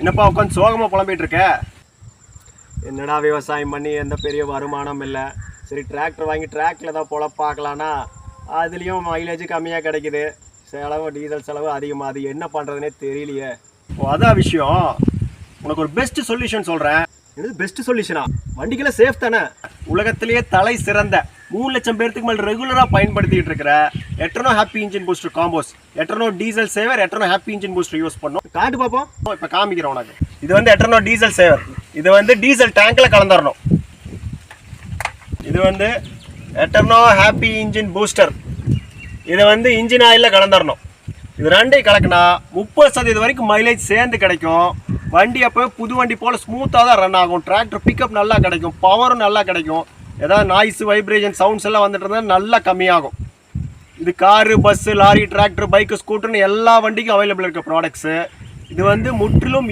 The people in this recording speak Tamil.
என்னப்பா உட்காந்து சோகமாக புலம்பிட்டு இருக்க? என்னடா விவசாயம் பண்ணி எந்த பெரிய வருமானம் இல்லை, சரி டிராக்டர் வாங்கி டிராக்டரில் தான் பொழப்பாக்கலான்னா அதுலேயும் மைலேஜ் கம்மியாக கிடைக்குது, செலவு டீசல் செலவு அதிகமாக, அது என்ன பண்ணுறதுனே தெரியலையே. அதான் விஷயம். உனக்கு ஒரு பெஸ்ட் சொல்யூஷன் சொல்கிறேன். இது பெஸ்ட் சொல்யூஷனா? வண்டிக்கெல்லாம் சேஃப் தானே? உலகத்திலேயே தலை சிறந்த 3 லட்சம் பேருக்கு மேலே ரெகுலராக பயன்படுத்திட்டு இருக்கிற Eterno happy engine booster combos, Eterno diesel saver, Eterno happy engine booster use பண்ணோம். காட்டு பார்ப்போம். இப்போ காமிக்கிறேன் உனக்கு. இது வந்து எட்டர்னோ டீசல் சேவர். இது வந்து டீசல் டேங்கில் கலந்துடணும். இது வந்து எட்டர்னோ ஹாப்பி இன்ஜின் பூஸ்டர். இதை வந்து இன்ஜின் ஆயிலில் கலந்துடணும். இது ரெண்டையும் கலக்குனா 30% வரைக்கும் மைலேஜ் சேர்ந்து கிடைக்கும். வண்டி அப்போ புது வண்டி போல் ஸ்மூத்தாக தான் ரன் ஆகும். டிராக்டர் பிக்கப் நல்லா கிடைக்கும், பவரும் நல்லா கிடைக்கும். ஏதாவது நாய்ஸ் வைப்ரேஷன் சவுண்ட்ஸ் எல்லாம் வந்துட்டு இருந்தால் நல்லா கம்மியாகும். இது car, bus, lorry, tractor, bike, ஸ்கூட்டர்னு எல்லா வண்டிக்கும் அவைலபிள் இருக்க ப்ராடக்ட்ஸு. இது வந்து முற்றிலும்